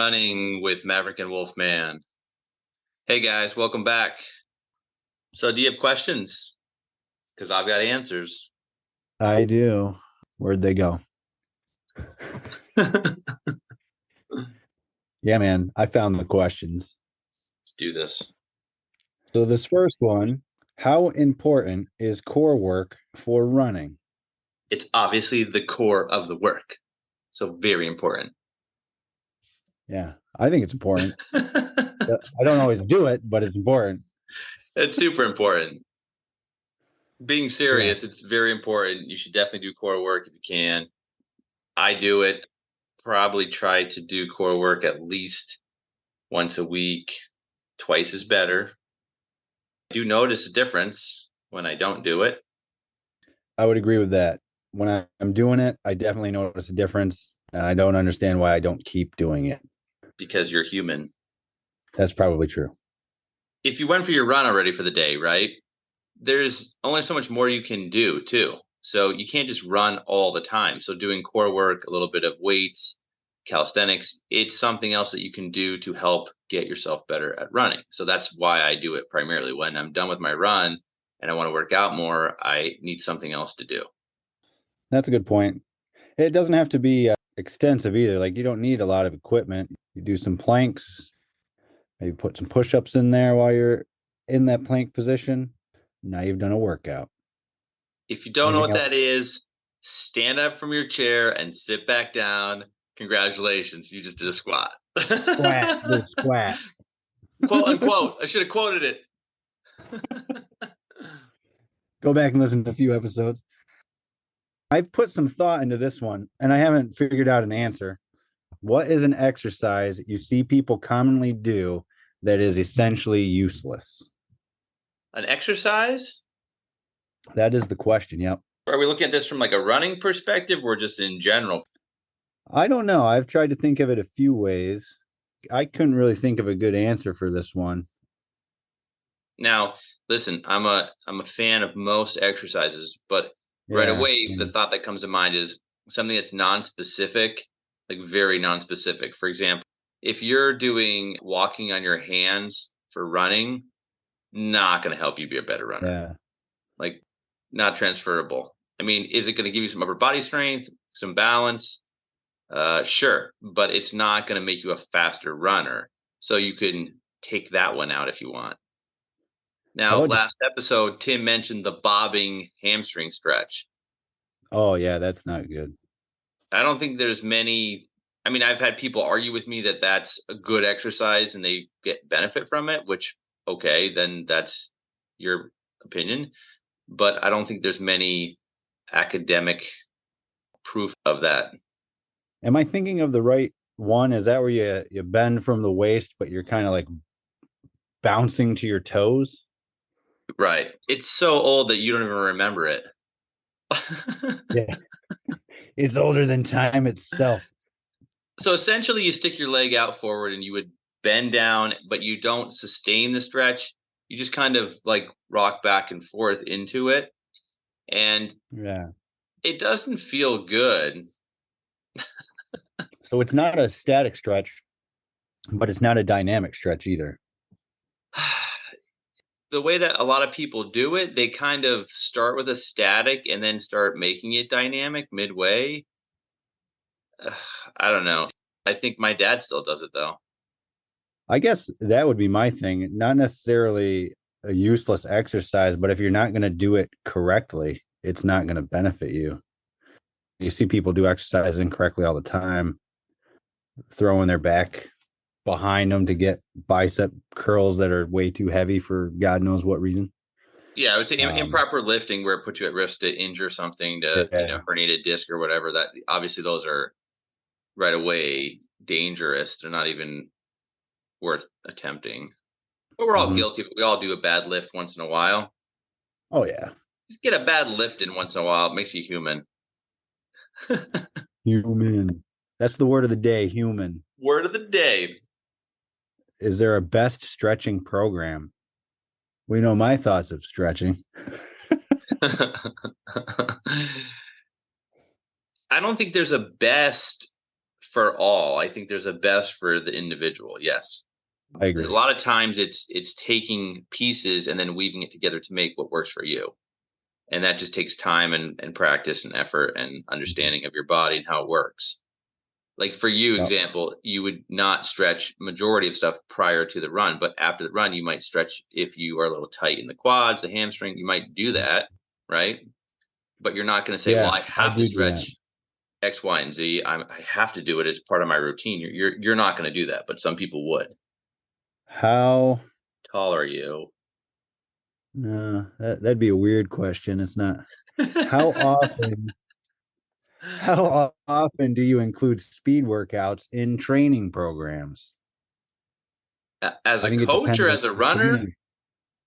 Running with Maverick and Wolfman. Hey guys, welcome back. So, do you have questions? Because I've got answers. I do. Where'd they go? Let's Yeah, man. I found the questions. do this. So this first one, how important is core work for running? It's obviously the core of the work. So, very important. Yeah, I think it's important. I don't always do it, but it's important. It's super important. Being Yeah. serious, it's very important. You should definitely do core work if you can. I do it. Probably try to do core work at least once a week. Twice is better. I do notice a difference when I don't do it. I would agree with that. When I'm doing it, I definitely notice a difference. And I don't understand why I don't keep doing it. Because you're human. That's probably true. If you went for your run already for the day, right? There's only so much more you can do too. So you can't just run all the time. So doing core work, a little bit of weights, calisthenics, it's something else that you can do to help get yourself better at running. So that's why I do it primarily. When I'm done with my run and I want to work out more, I need something else to do. That's a good point. It doesn't have to be extensive either. Like you don't need a lot of equipment. You do some planks, maybe put some push-ups in there while you're in that plank position. Now you've done a workout. If you don't know Anything what else? that is, stand up from your chair and sit back down. Congratulations, you just did a squat. Squat. Do a squat. Quote unquote. I should have quoted it. Go back and listen to a few episodes. I've put some thought into this one and I haven't figured out an answer. What is an exercise you see people commonly do that is essentially useless? An exercise? That is the question. Yep. Are we looking at this from like a running perspective or just in general? I don't know. I've tried to think of it a few ways. I couldn't really think of a good answer for this one. Now, listen, I'm a fan of most exercises, but right Yeah. away the thought that comes to mind is something that's non-specific, like very non-specific. For example, if you're doing walking on your hands for running, not going to help you be a better runner. Yeah. Like not transferable. I mean, is it going to give you some upper body strength, some balance? Sure, but it's not going to make you a faster runner. So you can take that one out if you want. How Now, about just, last episode, Tim mentioned the bobbing hamstring stretch. oh, yeah, that's not good. I don't think there's many. I mean, I've had people argue with me that that's a good exercise and they get benefit from it, which, okay, then that's your opinion. But I don't think there's many academic proof of that. Am I thinking of the right one? Is that where you bend from the waist, but you're kind of like bouncing to your toes? Right. It's so old that you don't even remember it. Yeah. It's older than time itself. So essentially, you stick your leg out forward and you would bend down, but you don't sustain the stretch. You just kind of like rock back and forth into it. And Yeah. it doesn't feel good. So it's not a static stretch, but it's not a dynamic stretch either. The way that a lot of people do it, they kind of start with a static and then start making it dynamic midway. I don't know. I think my dad still does it though. I guess that would be my thing. Not necessarily a useless exercise, but if you're not going to do it correctly, it's not going to benefit you. You see people do exercise incorrectly all the time, throwing their back behind them to get bicep curls that are way too heavy for God knows what reason. Yeah, I would say Um, improper lifting where it puts you at risk to injure something, to yeah. herniate a disc or whatever. That obviously those are right away dangerous. They're not even worth attempting. But we're all Mhm. guilty. We all do a bad lift once in a while. Oh, yeah. Just get a bad lift in once in a while. It makes you human. Human. That's the word of the day, human. Word of the day. Is there a best stretching program? We know my thoughts of stretching. I don't think there's a best for all. I think there's a best for the individual. Yes. I A agree. lot of times it's taking pieces and then weaving it together to make what works for you. And that just takes time and practice and effort and Mhm. understanding of your body and how it works. Like for you, Yep. example, you would not stretch majority of stuff prior to the run, but after the run, you might stretch if you are a little tight in the quads, the hamstring, you might do that, right? But you're not going to say, well, Yeah, I I have to do do that. stretch X, Y, and Z. I have to do it as part of my routine. You're not going to do that, but some people would. How Tall are you? No, that'd be a weird question. It's not. How often, how often do you include speed workouts in training programs? As I a think it coach or depends on as a the runner, training.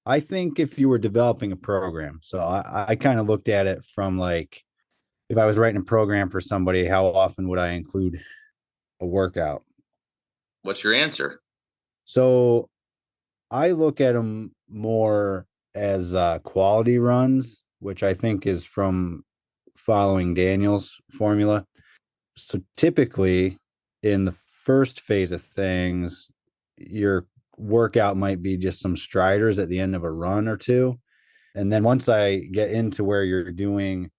I think if you were developing a program, so I kind of looked at it from like if I was writing a program for somebody, how often would I include a workout? what's your answer? So I look at them more as quality runs, which I think is from following Daniel's formula. So typically, in the first phase of things, your workout might be just some striders at the end of a run or two. And then once I get into where you're doing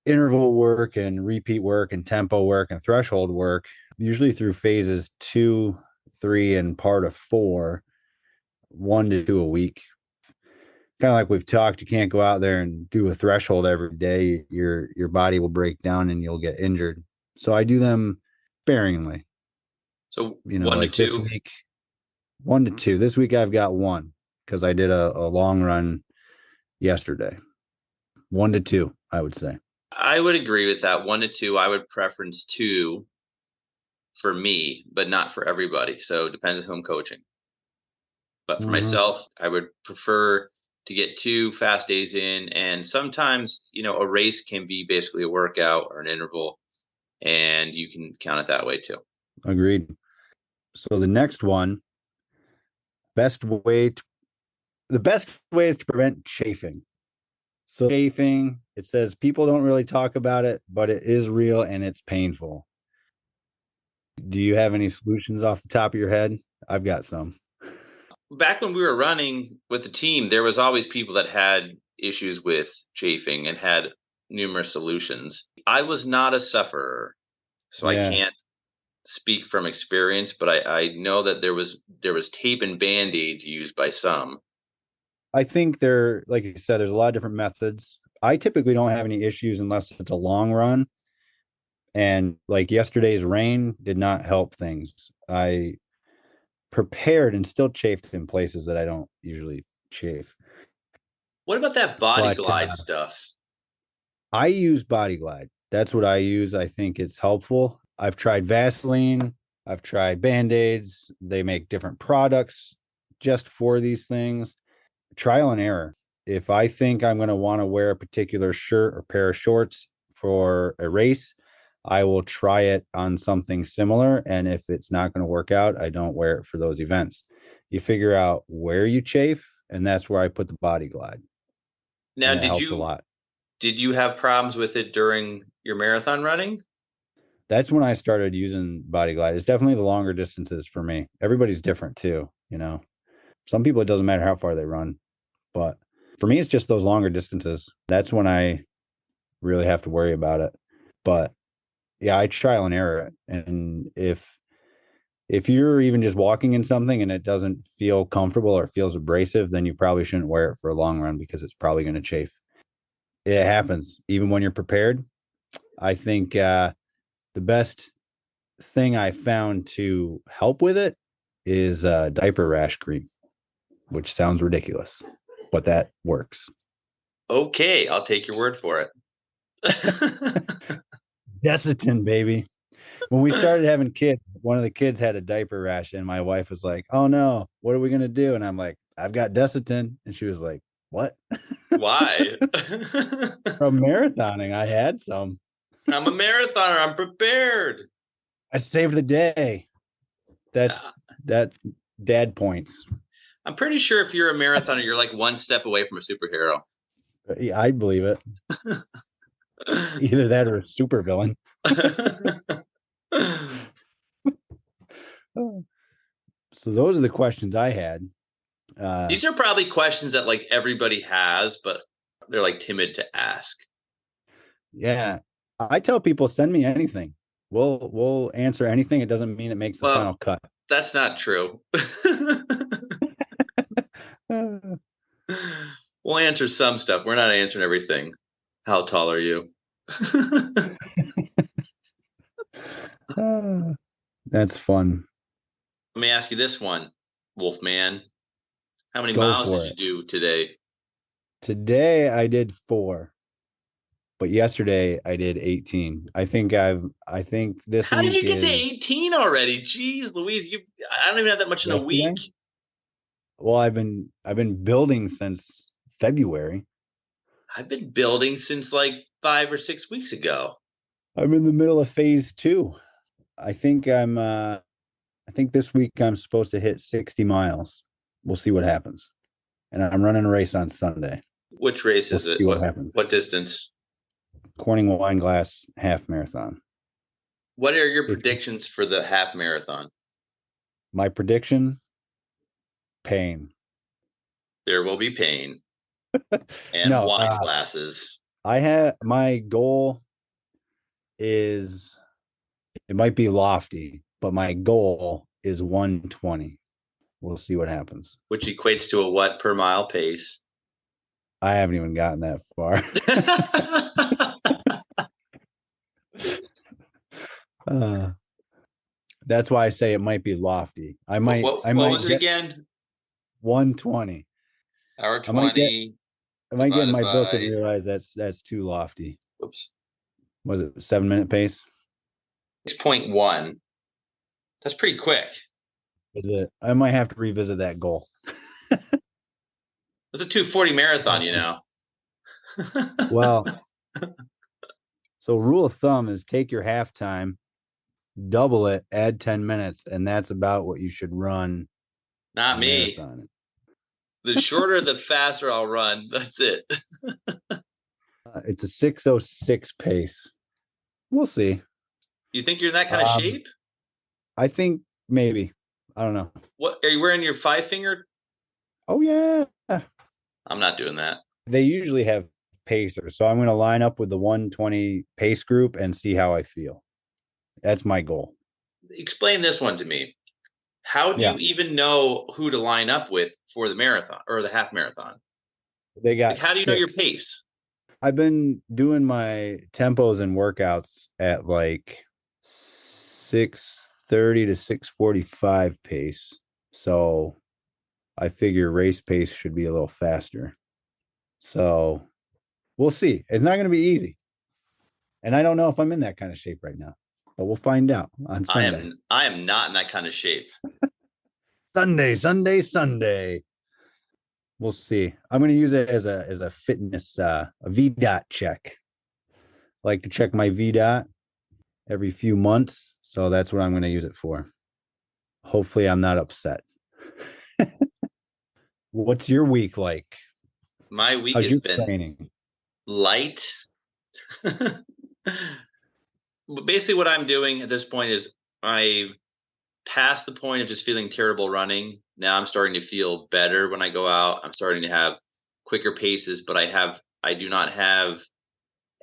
interval work and repeat work and tempo work and threshold work, usually through phases two, three, and part of four, 1 to 2 a week. Kind of like we've talked, you can't go out there and do a threshold every day. Your body will break down and you'll get injured. So I do them sparingly. So one to Like this two. week, 1 to 2. This week I've got one because I did a long run yesterday. 1 to 2, I would say. I would agree with that. One to two. I would preference two for me, but not for everybody. So it depends on who I'm coaching. But for Mm-hmm. myself, I would prefer to get 2 fast days in. And sometimes, a race can be basically a workout or an interval, and you can count it that way too. Agreed. So the next one, best way to the best way is to prevent chafing. So chafing, it says people don't really talk about it, but it is real and it's painful. Do you have any solutions off the top of your head? I've got some. Back when we were running with the team, there was always people that had issues with chafing and had numerous solutions. I was not a sufferer, so I Yeah. can't speak from experience, but I know that there was tape and band-aids used by some. I think like you said, there's a lot of different methods. I typically don't have any issues unless it's a long run. And like yesterday's rain did not help things. I prepared and still chafed in places that I don't usually chafe. What about that body But glide stuff? I use Body Glide. That's what I use. I think it's helpful. I've tried Vaseline, I've tried Band Aids. They make different products just for these things. Trial and error. If I think I'm going to want to wear a particular shirt or pair of shorts for a race, I will try it on something similar. And if it's not going to work out, I don't wear it for those events. You figure out where you chafe, and that's where I put the Body Glide, Now, and it did helps a you lot. did you have problems with it during your marathon running? That's when I started using Body Glide. It's definitely the longer distances for me. Everybody's different too. Some people it doesn't matter how far they run, but for me it's just those longer distances. That's when I really have to worry about it. But yeah, I trial and error it. And if you're even just walking in something and it doesn't feel comfortable or feels abrasive, then you probably shouldn't wear it for a long run because it's probably going to chafe. It happens even when you're prepared. I think the best thing I found to help with it is diaper rash cream, which sounds ridiculous, but that works. Okay, I'll take your word for it. Desitin, baby. When we started having kids, one of the kids had a diaper rash, and my wife was like, "Oh no, what are we gonna do?" And I'm like, "I've got Desitin," and she was like, "What?" Why? From marathoning, I had some. I'm a marathoner. I'm prepared. I saved the day. That's Uh, that's dad points. I'm pretty sure if you're a marathoner, you're like one step away from a superhero. I believe it. Either that or a super villain. So those are the questions I had. These are probably questions that like everybody has, but they're like timid to ask. Yeah, I tell people send me anything. We'll answer anything. It doesn't mean it makes the final Well, cut. that's not true. We'll answer some stuff. We're not answering everything. How tall are you? Let That's fun. me ask you this one, Wolfman. How many Go miles did for you it. do today? Today I did 4, but yesterday I did 18. I think this How did week you get to is 18 already? Jeez, Louise, I don't even have that much in a week. yesterday. Well, I've been building since February. I've been building since like 5 or 6 weeks ago. I'm in the middle of phase 2. I think this week I'm supposed to hit 60 miles. We'll see what happens. And I'm running a race on Sunday. Which race We'll is it? see what What happens. what distance? Corning Wineglass half marathon. What are your If predictions for the half marathon? my prediction, pain. There will be pain and No, wine glasses. I have my goal is it might be lofty, but my goal is 120. We'll see what happens. Which equates to a what per mile pace? I haven't even gotten that far. uh, that's why I say it might be lofty. I what, might what I what might was it get again? 120. Hour I might get 20 I might get in divided my book and by, realize that's too lofty. oops, Was it 7 minute pace? 6.1. That's pretty quick. Is it? I might have to revisit that goal. It's a 240 marathon, you know. Well, so rule of thumb is take your halftime, double it, add 10 minutes, and that's about what you should run a Not me. marathon. The shorter, the faster I'll run. That's it. It's a 6:06 pace. We'll see. You think you're in that kind of Um, shape? I think maybe. I don't know. What are you wearing your five finger? Oh yeah. I'm not doing that. They usually have pacers, so I'm going to line up with the 120 pace group and see how I feel. That's my goal. Explain this one to me. How do Yeah, you even know who to line up with for the marathon or the half marathon? they Like, got how do you know your 6. pace? I've been doing my tempos and workouts at like 6:30 to 6:45 pace. So I figure race pace should be a little faster. So we'll see. It's not going to be easy. And I don't know if I'm in that kind of shape right now, but we'll find out on I Sunday. am I am not in that kind of shape. Sunday. We'll see. I'm going to use it as a fitness a VDOT check. I like to check my VDOT every few months, so that's what I'm going to use it for. Hopefully, I'm not upset. What's your week like? My week How's has your been training? light. Basically, what I'm doing at this point is I past the point of just feeling terrible running. Now I'm starting to feel better when I go out. I'm starting to have quicker paces, but I do not have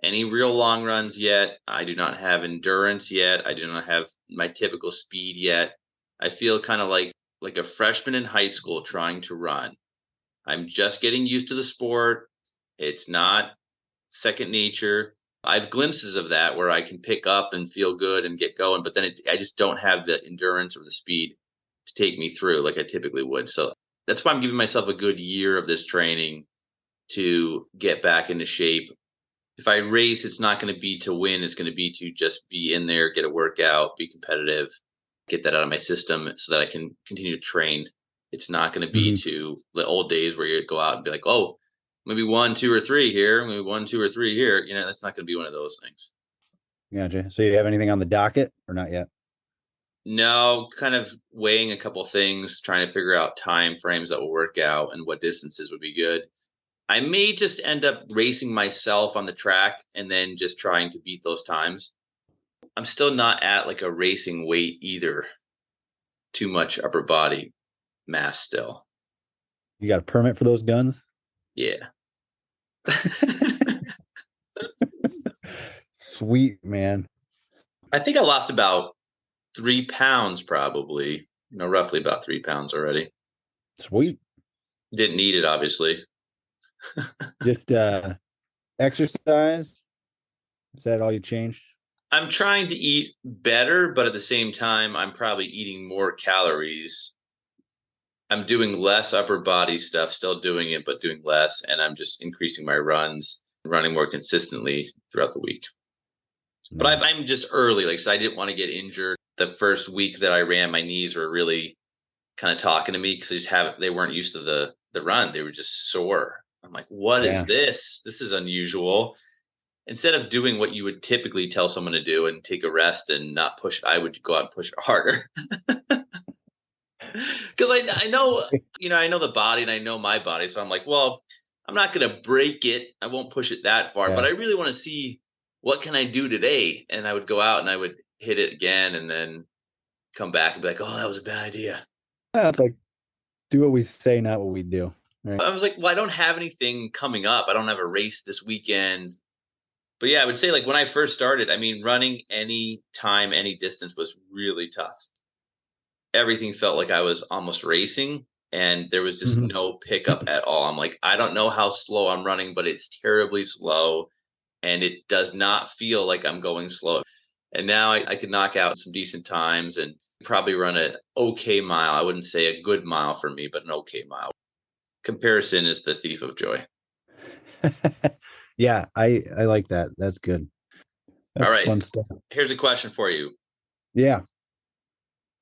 any real long runs yet. I do not have endurance yet. I do not have my typical speed yet. I feel kind of like a freshman in high school trying to run. I'm just getting used to the sport. It's not second nature. I have glimpses of that where I can pick up and feel good and get going, but then I just don't have the endurance or the speed to take me through like I typically would. So that's why I'm giving myself a good year of this training to get back into shape. If I race, it's not going to be to win. It's going to be to just be in there, get a workout, be competitive, get that out of my system so that I can continue to train. It's not going to be Mm-hmm. to the old days where you go out and be like, oh, maybe 1, 2, or 3 here, maybe 1, 2, or 3 here. You know, that's not going to be one of those things. Gotcha. So you have anything on the docket or not yet? No, kind of weighing a couple things, trying to figure out time frames that will work out and what distances would be good. I may just end up racing myself on the track and then just trying to beat those times. I'm still not at like a racing weight either. too much upper body mass still. You got a permit for those guns? Yeah. Sweet, man. I think I lost about 3 pounds, probably, roughly about 3 pounds already. Sweet. Didn't need it, obviously. Just exercise. Is that all you changed? I'm trying to eat better, but at the same time, I'm probably eating more calories. I'm doing less upper body stuff, still doing it, but doing less. And I'm just increasing my runs, running more consistently throughout the week. But Nice. I'm just early. So I didn't want to get injured. The first week that I ran, my knees were really kind of talking to me because they weren't used to the run. They were just sore. I'm like, what is Yeah. this? This is unusual. Instead of doing what you would typically tell someone to do and take a rest and not push, I would go out and push it harder. Because I know, I know the body and I know my body. So I'm like, well, I'm not going to break it. I won't push it that far, but Yeah. I really want to see what can I do today. And I would go out and I would hit it again and then come back and be like, oh, that was a bad idea. It's like do what we say, not what we do. Right. I was like, well, I don't have anything coming up. I don't have a race this weekend. But yeah, I would say when I first started, I mean, running any time, any distance was really tough. Everything felt like I was almost racing and there was just Mhm. no pickup at all. I'm like, I don't know how slow I'm running, but it's terribly slow and it does not feel like I'm going slow. And now I could knock out some decent times and probably run an okay mile. I wouldn't say a good mile for me, but an okay mile. Comparison is the thief of joy. Yeah, I like that. That's good. All That's right. fun stuff. Here's a question for you. Yeah.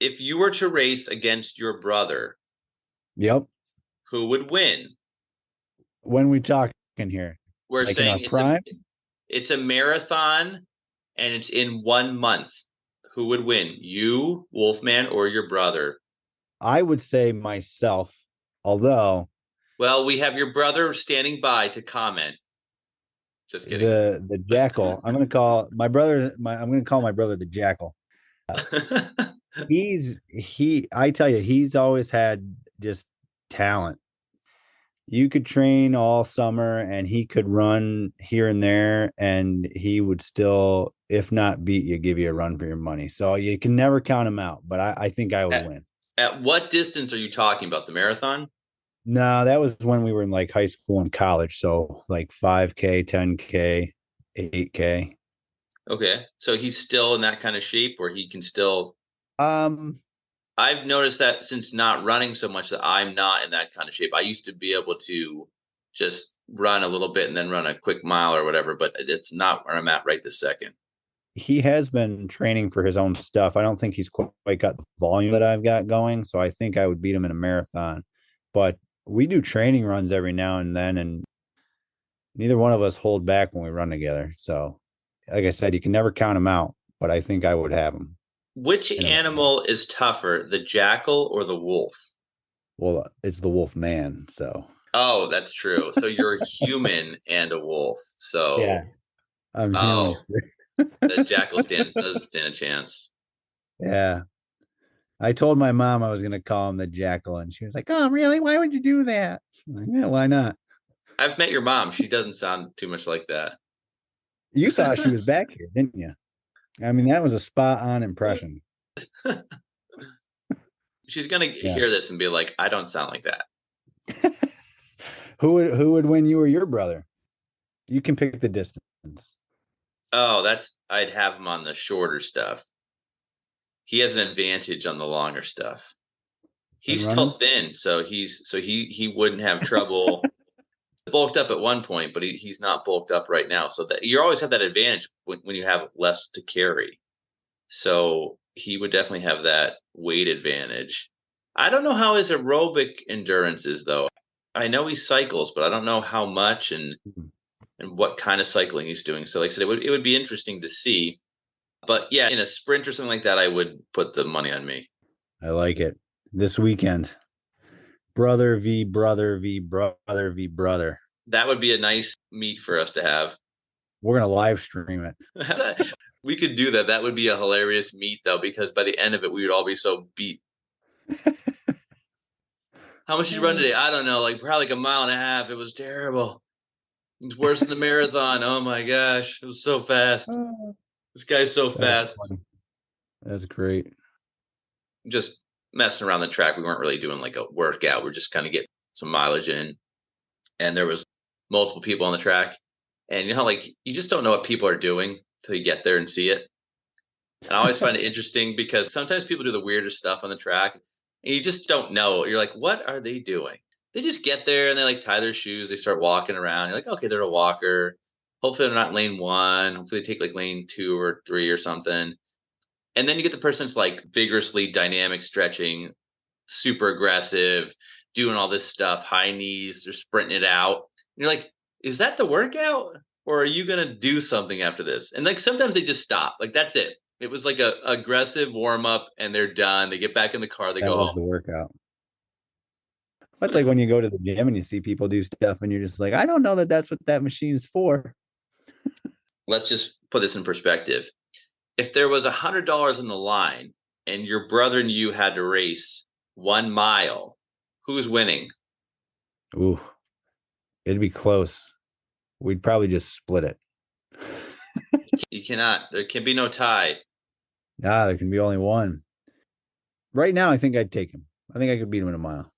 If you were to race against your brother, Yep. who would win? When we talking here, We're like in our saying prime, it's a marathon and it's in 1 month. Who would win? You, Wolfman, or your brother? I would say myself, although Well, we have your brother standing by to comment. Just kidding. the Jackal, I'm gonna call my brother the Jackal. I tell you, he's always had just talent. You could train all summer and he could run here and there and he would still, if not beat you, give you a run for your money. So you can never count him out, but I think I would at, win. at what distance are you talking about? The marathon? No, that was when we were in like high school and college. So like 5K, 10K, 8K. Okay. So he's still in that kind of shape where he can still. Um, I've noticed that since not running so much that I'm not in that kind of shape. I used to be able to just run a little bit and then run a quick mile or whatever, but it's not where I'm at right this second. he has been training for his own stuff. I don't think he's quite got the volume that I've got going. So I think I would beat him in a marathon. But we do training runs every now and then, and neither one of us hold back when we run together. So, like I said, you can never count him out, but I think I would have him. Which animal is tougher, the jackal or the wolf? Well, it's the wolf man. So, Oh, that's true. So you're a human and a wolf. yeah, So, I'm human. oh, the jackal doesn't stand a chance. Yeah. I told my mom I was going to call him the Jackal, and she was like, "Oh, really? Why would you do that?" I'm like, yeah, why not? I've met your mom. She doesn't sound too much like that. You thought she was back here, didn't you? I mean, that was a spot on impression. She's gonna Yeah. hear this and be like, "I don't sound like that." Who would win, you or your brother? You can pick the distance. Oh, I'd have him on the shorter stuff. He has an advantage on the longer stuff. And He's still running? thin, so he wouldn't have trouble. Bulked up at one point, but he's not bulked up right now. So that you always have that advantage when you have less to carry. So he would definitely have that weight advantage. I don't know how his aerobic endurance is though. I know he cycles, but I don't know how much and what kind of cycling he's doing. So like I said, it would be interesting to see. But yeah, in a sprint or something like that, I would put the money on me. I like it. This weekend, brother v brother v brother v brother. That would be a nice meet for us to have. We're gonna live stream it. We could do that. That would be a hilarious meet though, because by the end of it, we would all be so beat. How much did you run today? I don't know, like probably like a mile and a half. It was terrible. It's worse than the marathon. Oh my gosh, it was so fast. This guy's so That's fast. funny. That's great. Just messing around the track. We weren't really doing like a workout. We're just kind of getting some mileage in. And there was multiple people on the track. And you know, like you just don't know what people are doing until you get there and see it. And I always find it interesting because sometimes people do the weirdest stuff on the track and you just don't know. You're like, what are they doing? They just get there and they like tie their shoes. They start walking around. You're like, okay, they're a walker. Hopefully they're not lane one. Hopefully they take like lane 2 or 3 or something. And then you get the person that's like vigorously dynamic stretching, super aggressive, doing all this stuff, high knees, they're sprinting it out. And you're like, is that the workout? Or are you gonna do something after this? And like sometimes they just stop. Like that's it. It was like a aggressive warm up and they're done. They get back in the car, they That go was home. the workout. That's like when you go to the gym and you see people do stuff and you're just like, I don't know that that's what that machine's for. Let's just put this in perspective. If there was $100 in the line and your brother and you had to race 1 mile, who's winning? Ooh, it'd be close. We'd probably just split it. You cannot. There can be no tie. There can be only one. Right now, I think I'd take him. I think I could beat him in a mile.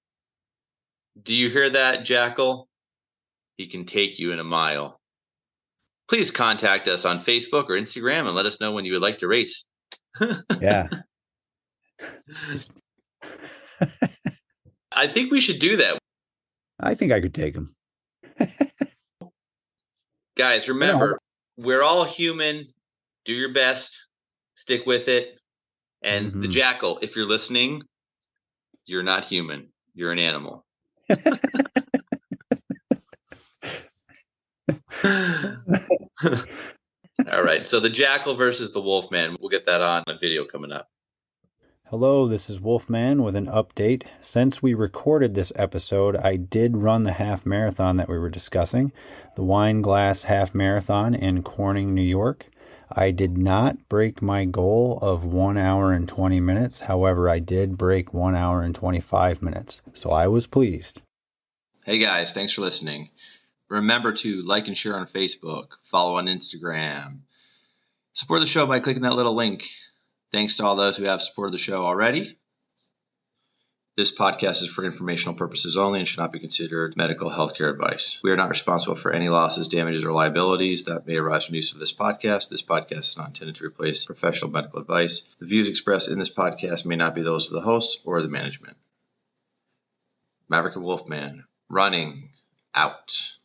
Do you hear that, Jackal? He can take you in a mile. Please contact us on Facebook or Instagram and let us know when you would like to race. Yeah. I think we should do that. I think I could take him. Guys, remember, we're all human. Do your best. Stick with it. And the Jackal, if you're listening, you're not human. You're an animal. All right. So the Jackal versus the Wolfman. We'll get that on a video coming up. Hello, this is Wolfman with an update. Since we recorded this episode, I did run the half marathon that we were discussing, the Wine Glass Half Marathon in Corning, New York. I did not break my goal of 1 hour and 20 minutes. However, I did break 1 hour and 25 minutes. So I was pleased. Hey guys, thanks for listening. Remember to like and share on Facebook, follow on Instagram, support the show by clicking that little link. Thanks to all those who have supported the show already. This podcast is for informational purposes only and should not be considered medical healthcare advice. We are not responsible for any losses, damages, or liabilities that may arise from use of this podcast. This podcast is not intended to replace professional medical advice. The views expressed in this podcast may not be those of the hosts or the management. Maverick and Wolfman, running out.